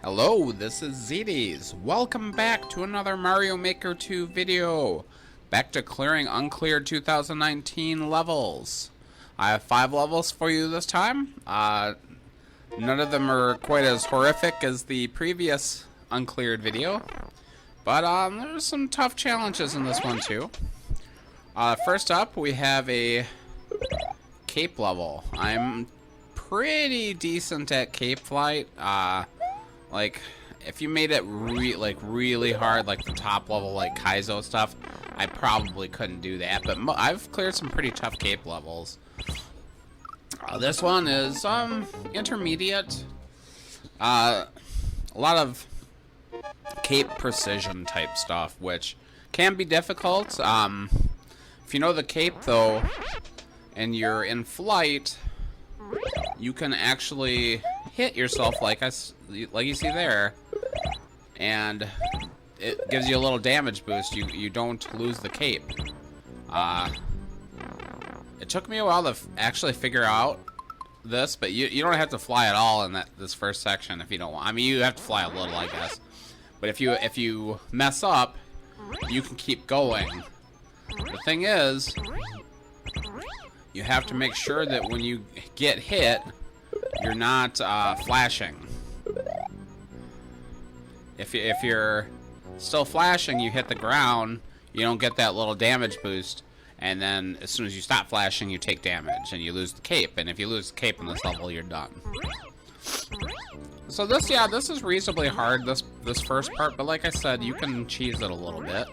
Hello, this is ZDs. Welcome back to another Mario Maker 2 video. Back to clearing Uncleared 2019 levels. I have 5 levels for you this time. None of them are quite as horrific as the previous Uncleared video. But there's some tough challenges in this one too. First up, we have a cape level. I'm pretty decent at cape flight. Like, if you made it really hard, like the top level, like Kaizo stuff, I probably couldn't do that. But I've cleared some pretty tough cape levels. This one is intermediate. A lot of cape precision type stuff, which can be difficult. If you know the cape though, and you're in flight, you can actually hit yourself like you see there, and it gives you a little damage boost. You don't lose the cape. It took me a while to actually figure out this, but you don't have to fly at all in this first section if you don't want. I mean, you have to fly a little, I guess. But if you mess up, you can keep going. The thing is, you have to make sure that when you get hit, you're not flashing. If you're still flashing, you hit the ground, you don't get that little damage boost, and then as soon as you stop flashing, you take damage and you lose the cape. And if you lose the cape in this level, you're done. So this is reasonably hard, this first part, but like I said, you can cheese it a little bit.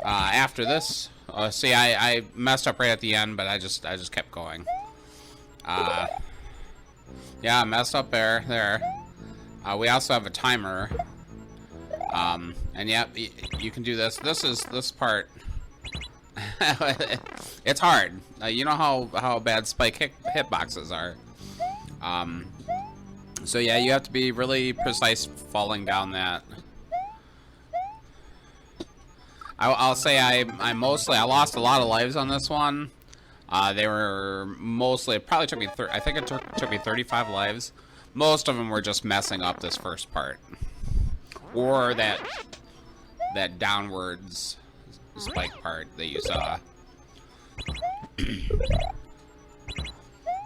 After this, see, I messed up right at the end, but I just kept going. Yeah, I messed up there. We also have a timer. And yeah, you can do this. This part. It's hard. You know how bad spike hitboxes are. So yeah, you have to be really precise falling down that. I'll say I lost a lot of lives on this one. They were mostly, it probably took me, I think it took me 35 lives. Most of them were just messing up this first part. Or that downwards spike part that you saw.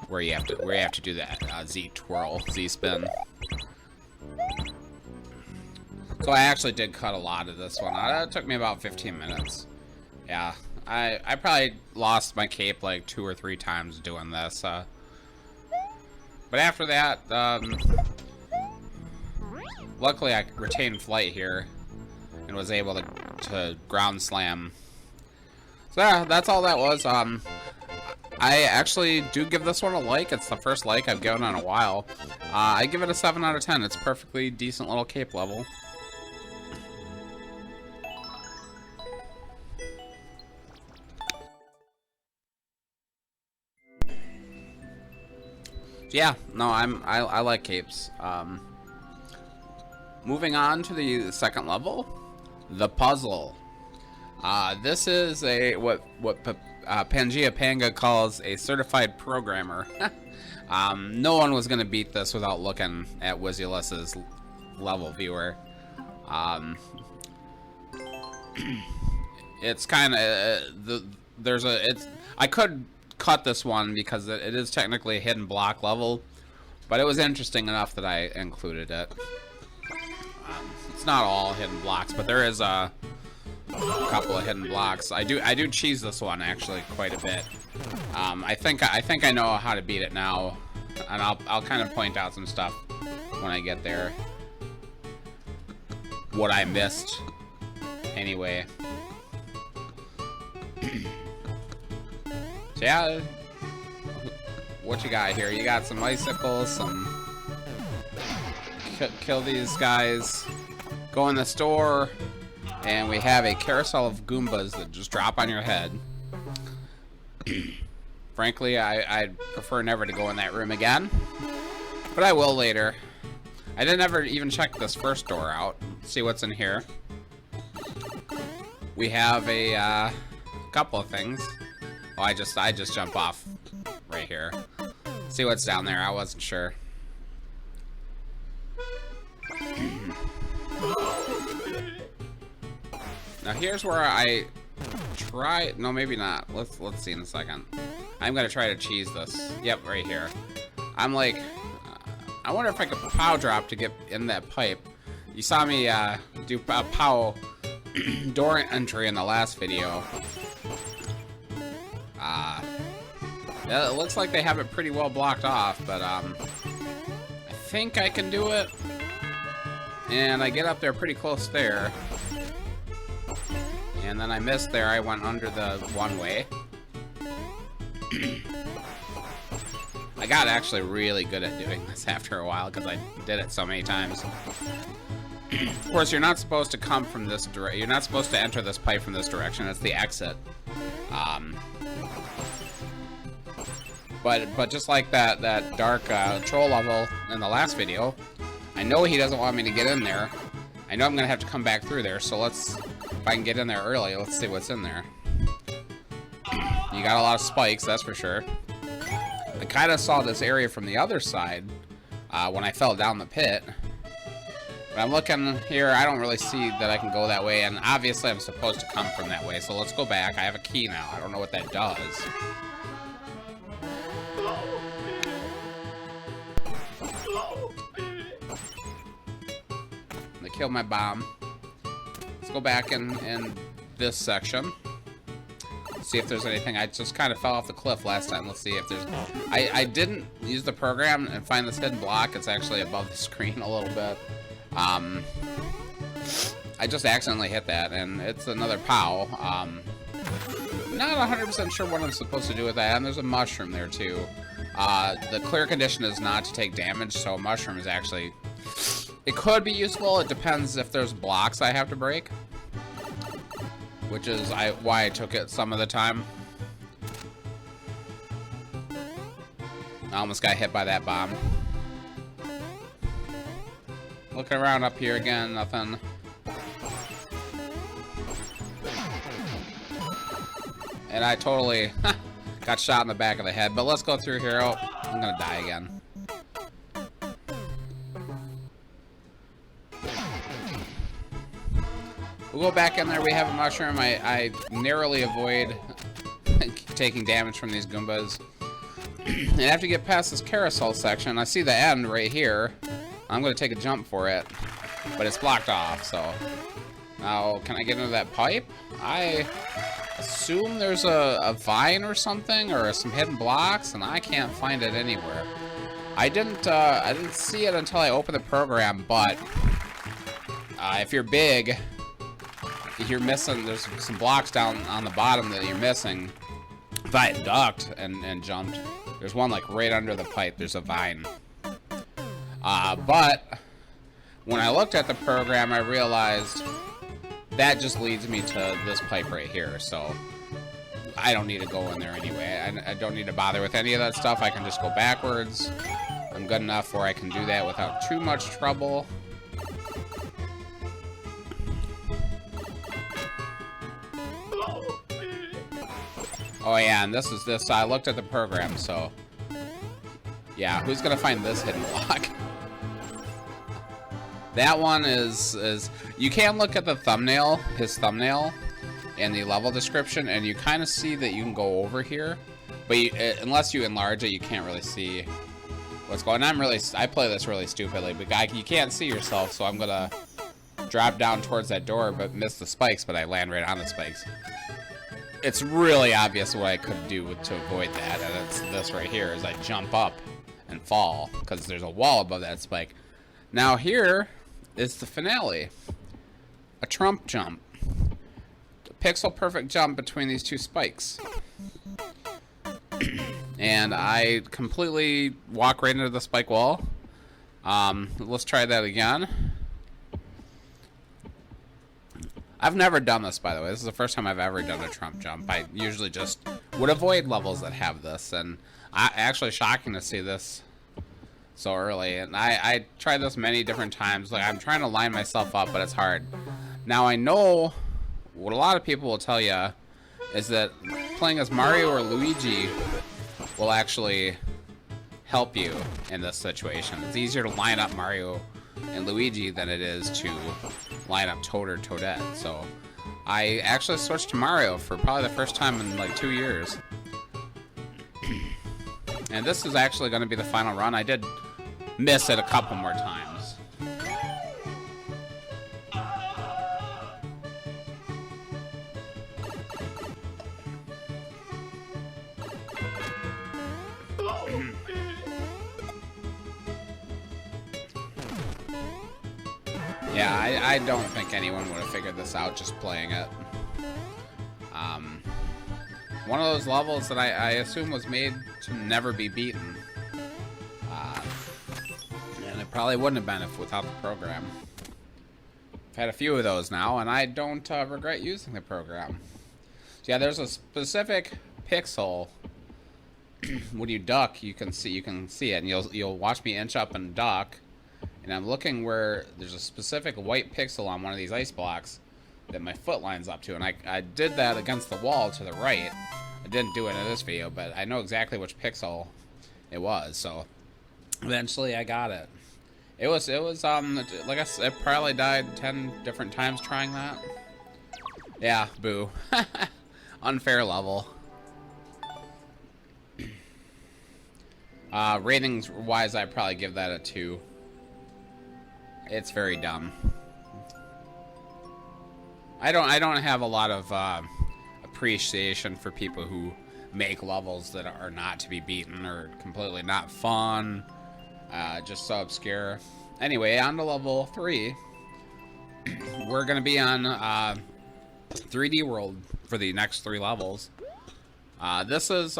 where you have to do that Z twirl, Z spin. So I actually did cut a lot of this one. It took me about 15 minutes. Yeah, I probably lost my cape like 2 or 3 times doing this. But after that, luckily I retained flight here and was able to ground slam. So yeah, that's all that was. I actually do give this one a like. It's the first like I've given in a while. I give it a 7 out of 10. It's a perfectly decent little cape level. Yeah, no, I like capes. Moving on to the second level, the puzzle. This is what Pangea Panga calls a certified programmer. No one was gonna beat this without looking at Wizulus's level viewer. It's kind of I could cut this one because it is technically a hidden block level, but it was interesting enough that I included it. It's not all hidden blocks, but there is a couple of hidden blocks. I do cheese this one actually quite a bit. I think I know how to beat it now, and I'll kind of point out some stuff when I get there. What I missed, anyway. So yeah, what you got here? You got some icicles, some kill these guys, go in the store, and we have a carousel of Goombas that just drop on your head. Frankly, I'd prefer never to go in that room again, but I will later. I didn't ever even check this first door out, see what's in here. We have a couple of things. Oh, I just jump off right here. See what's down there. I wasn't sure. Now here's where I try. No, maybe not. Let's see in a second. I'm gonna try to cheese this. Yep, right here. I'm like, I wonder if I could pow drop to get in that pipe. You saw me do a pow door entry in the last video. It looks like they have it pretty well blocked off, but I think I can do it. And I get up there pretty close there. And then I missed there. I went under the one-way. I got actually really good at doing this after a while because I did it so many times. Of course, you're not supposed to come from this direction. You're not supposed to enter this pipe from this direction. It's the exit. But just like that dark troll level in the last video, I know he doesn't want me to get in there. I know I'm gonna have to come back through there. So if I can get in there early, let's see what's in there. You got a lot of spikes, that's for sure. I kind of saw this area from the other side when I fell down the pit. But I'm looking here, I don't really see that I can go that way, and obviously I'm supposed to come from that way, so let's go back. I have a key now. I don't know what that does. They killed my bomb. Let's go back in this section. See if there's anything. I just kind of fell off the cliff last time. Let's see if there's... I didn't use the program and find this hidden block. It's actually above the screen a little bit. I just accidentally hit that, and it's another POW. Not 100% sure what I'm supposed to do with that, and there's a mushroom there too. The clear condition is not to take damage, so a mushroom is actually... It could be useful. It depends if there's blocks I have to break, which is why I took it some of the time. I almost got hit by that bomb. Looking around up here again, nothing. And I totally got shot in the back of the head, but let's go through here. Oh, I'm gonna die again. We'll go back in there. We have a mushroom. I narrowly avoid taking damage from these Goombas. And after you get past this carousel section, I see the end right here. I'm going to take a jump for it, but it's blocked off, so... Now, can I get into that pipe? I assume there's a vine or something, or some hidden blocks, and I can't find it anywhere. I didn't see it until I opened the program, but if you're big... You're missing, there's some blocks down on the bottom that you're missing. If I had ducked and jumped, there's one like right under the pipe, there's a vine. But when I looked at the program, I realized that just leads me to this pipe right here, so I don't need to go in there anyway. I don't need to bother with any of that stuff. I can just go backwards. I'm good enough where I can do that without too much trouble. Oh yeah, and this is this. I looked at the program, so yeah. Who's gonna find this hidden block? That one is you can look at the thumbnail, his thumbnail, in the level description, and you kind of see that you can go over here, but unless you enlarge it, you can't really see what's going on. I play this really stupidly, but you can't see yourself, so I'm gonna drop down towards that door, but miss the spikes, but I land right on the spikes. It's really obvious what I could do to avoid that, and it's this right here, is I jump up and fall, because there's a wall above that spike. Now here is the finale. A Trump jump. A pixel perfect jump between these two spikes. And I completely walk right into the spike wall. Let's try that again. I've never done this, by the way. This is the first time I've ever done a Trump jump. I usually just would avoid levels that have this, and actually shocking to see this so early. And I tried this many different times. Like, I'm trying to line myself up, but it's hard. Now, I know what a lot of people will tell you is that playing as Mario or Luigi will actually help you in this situation. It's easier to line up Mario and Luigi than it is to line up Toad or Toadette. So I actually switched to Mario for probably the first time in like 2 years. And this is actually going to be the final run. I did miss it a couple more times. Yeah, I don't think anyone would have figured this out just playing it. One of those levels that I assume was made to never be beaten. And it probably wouldn't have been if without the program. I've had a few of those now, and I don't regret using the program. So yeah, there's a specific pixel. When you duck, you can see it, and you'll watch me inch up and duck. And I'm looking where there's a specific white pixel on one of these ice blocks that my foot lines up to. And I did that against the wall to the right. I didn't do it in this video, but I know exactly which pixel it was. So eventually I got it. It was like I said, I probably died 10 different times trying that. Yeah, boo. Unfair level. Ratings wise, I'd probably give that a 2. It's very dumb. I don't have a lot of appreciation for people who make levels that are not to be beaten or completely not fun, just so obscure. Anyway, on to level 3. We're gonna be on 3D World for the next 3 levels. This is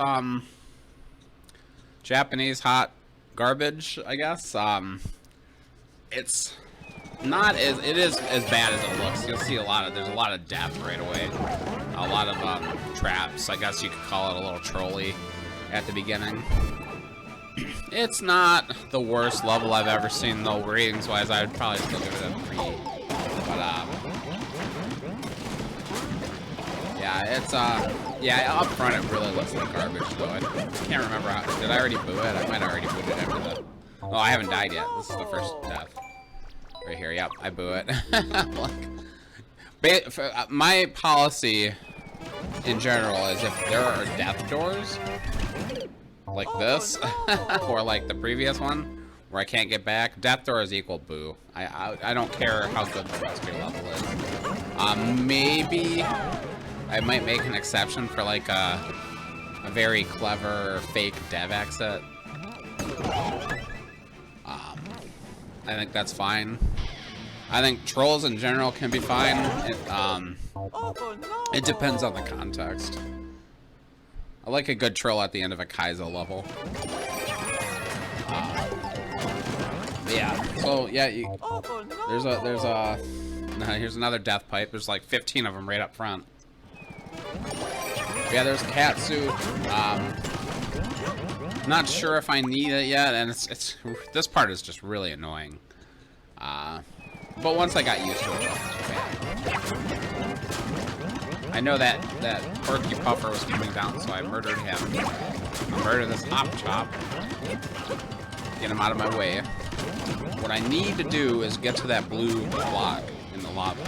Japanese hot garbage, I guess. It's not as bad as it looks. You'll see there's a lot of death right away. A lot of traps. I guess you could call it a little trolley at the beginning. It's not the worst level I've ever seen, though. Ratings wise, I would probably still give it a 3. But yeah, it's up front it really looks like garbage though. I can't remember did I already boo it? I might have already booed it after the. Oh, I haven't died yet. This is the first death. Right here, yep, I boo it. My policy in general is if there are death doors, like this, or like the previous one, where I can't get back, death doors equal boo. I don't care how good the rest of your level is. Maybe I might make an exception for like a very clever fake dev exit. I think that's fine. I think trolls in general can be fine. It depends on the context. I like a good troll at the end of a Kaizo level. Yeah. So yeah, here's another death pipe. There's like 15 of them right up front. Yeah, there's a cat suit. Not sure if I need it yet, and it's this part is just really annoying. But once I got used to it, it wasn't too bad. I know that Porky Puffer was coming down, so I murdered him. I murdered this Hop Chop. Get him out of my way. What I need to do is get to that blue block in the lava.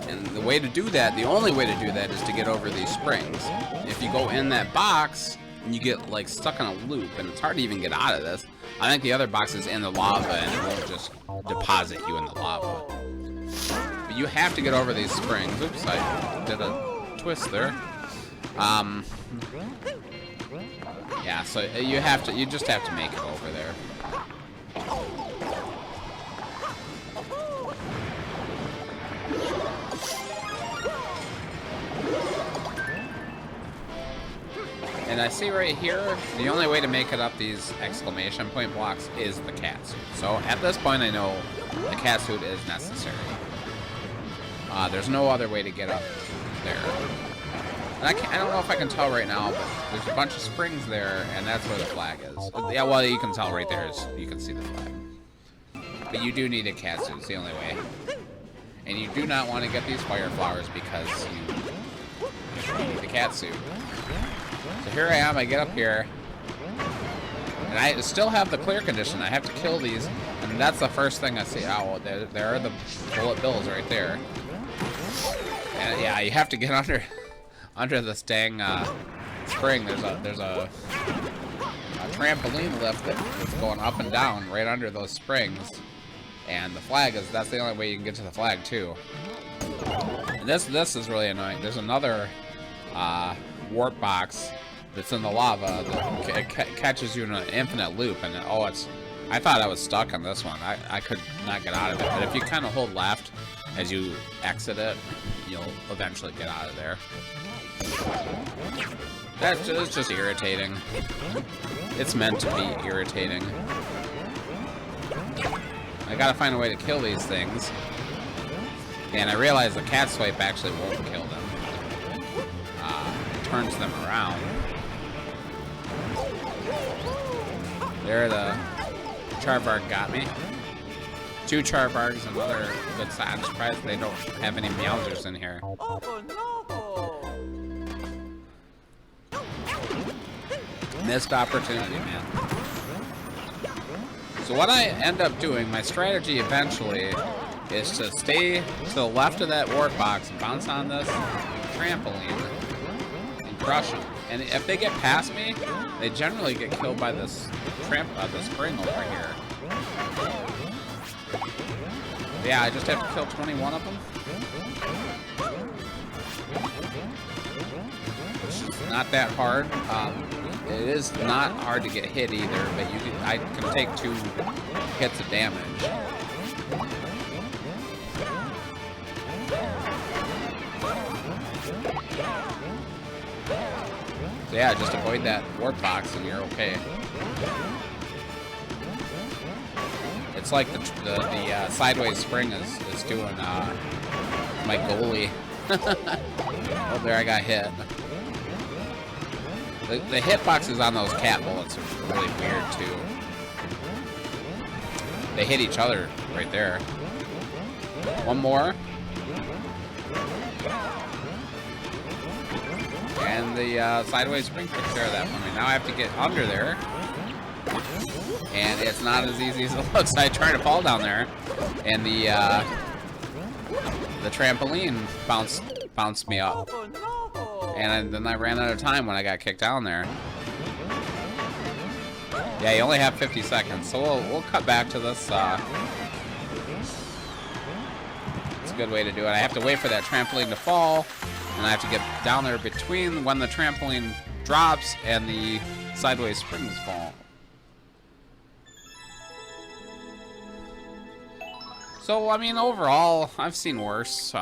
And the way to do that, the only way to do that is to get over these springs. If you go in that box, you get like stuck in a loop, and it's hard to even get out of this. I think the other box is in the lava, and it won't just deposit you in the lava. But you have to get over these springs. Oops, I did a twist there. Yeah, so you just have to make it over there. And I see right here, the only way to make it up these exclamation point blocks is the cat suit. So at this point I know the cat suit is necessary. There's no other way to get up there. And I don't know if I can tell right now, but there's a bunch of springs there, and that's where the flag is. Yeah, well, you can tell right there, you can see the flag. But you do need a cat suit, it's the only way. And you do not want to get these fire flowers because you need the cat suit. So here I am, I get up here, and I still have the clear condition. I have to kill these, and And that's the first thing I see. Oh, there are the bullet bills right there. And yeah, you have to get under this dang spring. There's a trampoline lift that's going up and down right under those springs. And the flag that's the only way you can get to the flag too. And this is really annoying. There's another warp box that's in the lava that catches you in an infinite loop, and I thought I was stuck on this one. I could not get out of it, but if you kind of hold left as you exit it, you'll eventually get out of there. It's just irritating. It's meant to be irritating. I gotta find a way to kill these things. And I realize the cat swipe actually won't kill them. It turns them around. There, the Charbarg got me. 2 Charbargs, another good sign. I'm surprised they don't have any Meowsers in here. Missed opportunity, man. So what I end up doing, my strategy eventually, is to stay to the left of that warp box and bounce on this trampoline and crush them. And if they get past me, they generally get killed by this the spring over here. Yeah, I just have to kill 21 of them. Which is not that hard. It is not hard to get hit either, but I can take 2 hits of damage. So yeah, just avoid that warp box and you're okay. It's like the sideways spring is doing my goalie. Oh, there I got hit. The hitboxes on those cat bullets are really weird too. They hit each other right there. One more. And the sideways spring takes care of that for me. Now I have to get under there. And it's not as easy as it looks. I try to fall down there. And the trampoline bounced me up. And then I ran out of time when I got kicked down there. Yeah, you only have 50 seconds. So we'll cut back to this. It's a good way to do it. I have to wait for that trampoline to fall. And I have to get down there between when the trampoline drops and the sideways springs fall. So, I mean, overall, I've seen worse.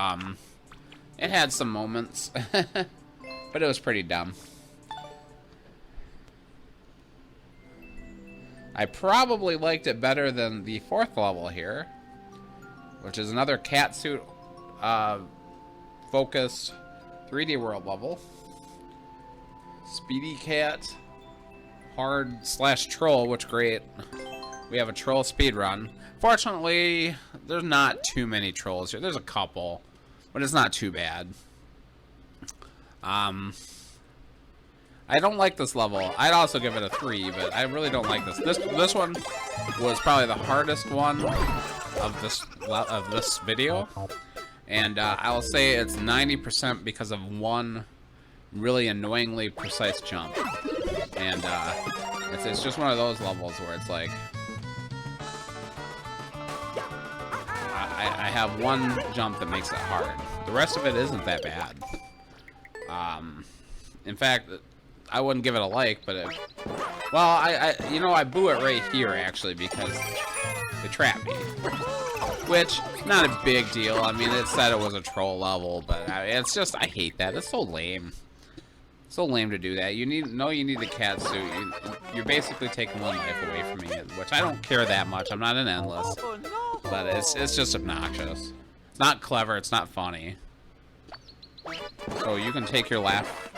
It had some moments, but it was pretty dumb. I probably liked it better than the 4th level here, which is another catsuit focused 3D world level. Speedy cat, hard/troll, which great. We have a troll speed run. Fortunately, there's not too many trolls here. There's a couple, but it's not too bad. I don't like this level. I'd also give it a 3, but I really don't like this. This one was probably the hardest one of this video. And I will say it's 90% because of one really annoyingly precise jump. And it's just one of those levels where it's like, I have one jump that makes it hard. The rest of it isn't that bad. In fact, I wouldn't give it a like, but I boo it right here actually because they trapped me. Which, not a big deal. I mean, it said it was a troll level, but it's just, I hate that. It's so lame. So lame to do that. You need the cat suit. You're basically taking one life away from me, which I don't care that much. I'm not an endless, but it's just obnoxious. It's not clever. It's not funny. So you can take your laugh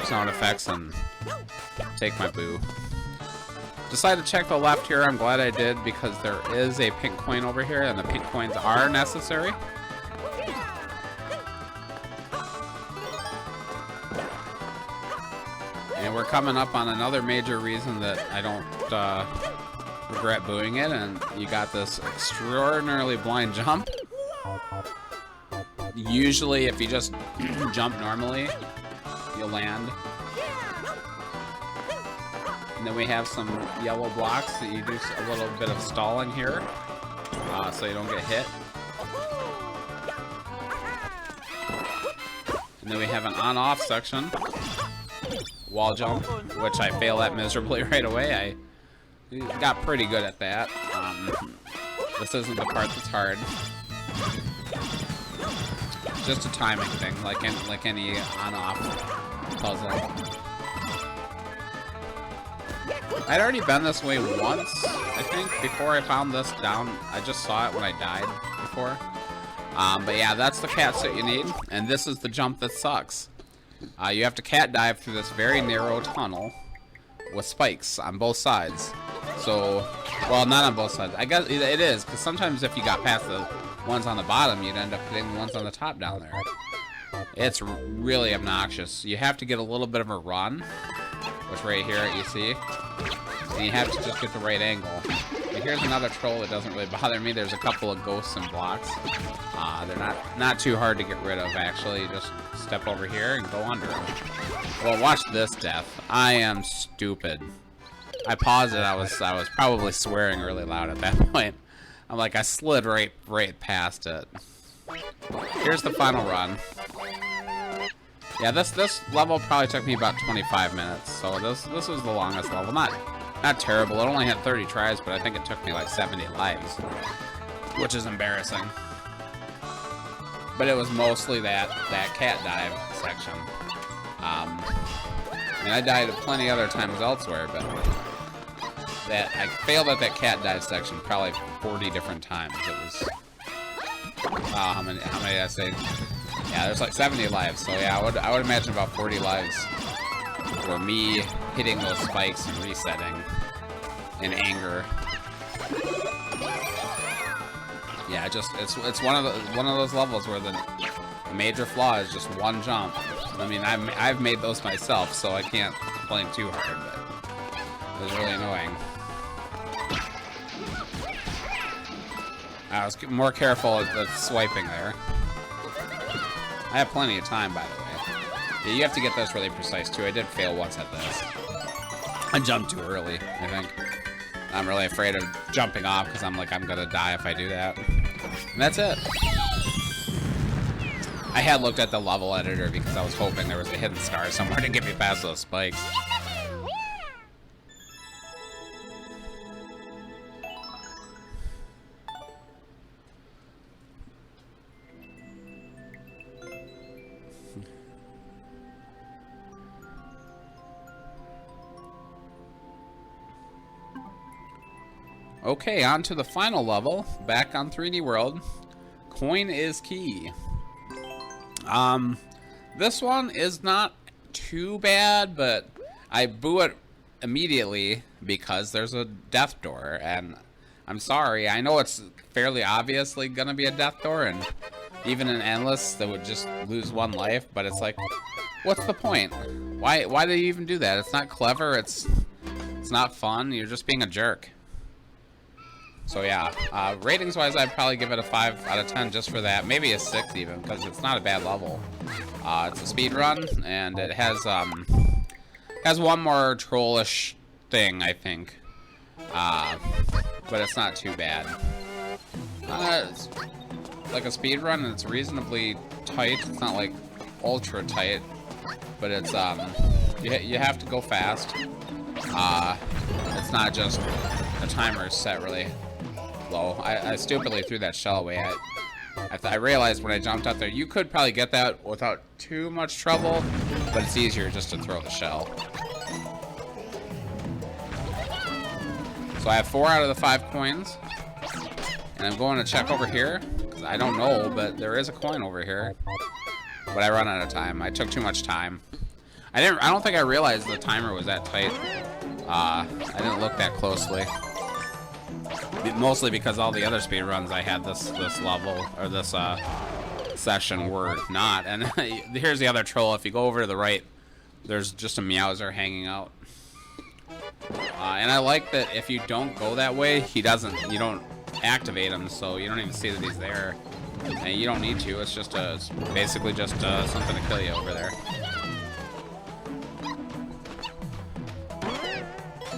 sound effects and take my boo. Decided to check the left here. I'm glad I did because there is a pink coin over here, and the pink coins are necessary. And we're coming up on another major reason that I don't regret booing it, and you got this extraordinarily blind jump. Usually, if you just jump normally, you'll land. And then we have some yellow blocks that you do a little bit of stalling here, so you don't get hit. And then we have an on-off section, wall jump, which I fail at miserably right away. I got pretty good at that. This isn't the part that's hard. Just a timing thing, like any on-off puzzle. I'd already been this way once, I think, before I found this down. I just saw it when I died before. But yeah, that's the cat suit you need, and this is the jump that sucks. You have to cat dive through this very narrow tunnel with spikes on both sides. So, well, not on both sides. I guess it is, because sometimes if you got past the ones on the bottom, you'd end up hitting the ones on the top down there. It's really obnoxious. You have to get a little bit of a run, which right here you see, and you have to just get the right angle. But here's another troll that doesn't really bother me. There's a couple of ghosts and blocks. They're not too hard to get rid of, actually. You just step over here and go under them. Well, watch this death. I am stupid. I paused it. I was probably swearing really loud at that point. I'm like, I slid right past it. Here's the final run. Yeah, this level probably took me about 25 minutes. So this was the longest level. Not terrible. It only had 30 tries, but I think it took me like 70 lives, which is embarrassing. But it was mostly that cat dive section. I mean, I died plenty other times elsewhere, but I failed at that cat dive section probably 40 different times. It was how many did I say? Yeah, there's like 70 lives. So yeah, I would imagine about 40 lives were me hitting those spikes and resetting in anger. Yeah, it's one of those levels where the major flaw is just one jump. I mean, I've made those myself, so I can't complain too hard, but it was really annoying. I was more careful at swiping there. I have plenty of time, by the way. Yeah, you have to get this really precise, too. I did fail once at this. I jumped too early, I think. I'm really afraid of jumping off because I'm gonna die if I do that. And that's it. I had looked at the level editor because I was hoping there was a hidden star somewhere to get me past those spikes. Okay, on to the final level, back on 3D World. Coin is key. This one is not too bad, but I boo it immediately because there's a death door, and I'm sorry, I know it's fairly obviously gonna be a death door, and even in Endless, that would just lose one life, but it's like, what's the point? Why do you even do that? It's not clever, it's not fun, you're just being a jerk. So yeah, ratings-wise, I'd probably give it a 5 out of 10 just for that. Maybe a 6 even, because it's not a bad level. It's a speed run, and it has one more trollish thing, I think. But it's not too bad. It's like a speed run, and it's reasonably tight. It's not like ultra tight, but it's you have to go fast. It's not just the timer is set really low. I stupidly threw that shell away. I realized when I jumped out there, you could probably get that without too much trouble, but it's easier just to throw the shell. So I have 4 out of the 5 coins, and I'm going to check over here, because I don't know, but there is a coin over here. But I run out of time. I took too much time. I don't think I realized the timer was that tight. I didn't look that closely. Mostly because all the other speedruns I had this level, or this session, were not. And here's the other troll. If you go over to the right, there's just a Meowser hanging out. And I like that if you don't go that way, you don't activate him, so you don't even see that he's there. And you don't need to. It's just it's basically just something to kill you over there.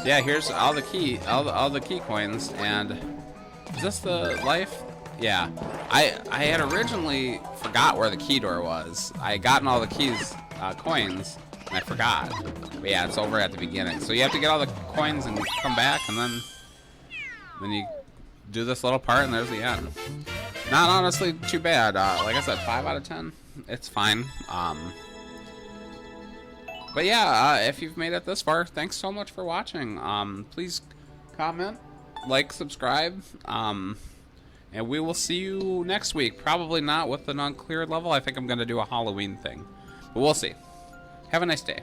Yeah, here's all the key coins, and is this the life? Yeah, I had originally forgot where the key door was. I had gotten all the coins, and I forgot. But yeah, it's over at the beginning. So you have to get all the coins and come back, and then you do this little part, and there's the end. Not honestly too bad. Like I said, 5 out of 10. It's fine. But yeah, if you've made it this far, thanks so much for watching. Please comment, like, subscribe, and we will see you next week. Probably not with an uncleared level. I think I'm going to do a Halloween thing. But we'll see. Have a nice day.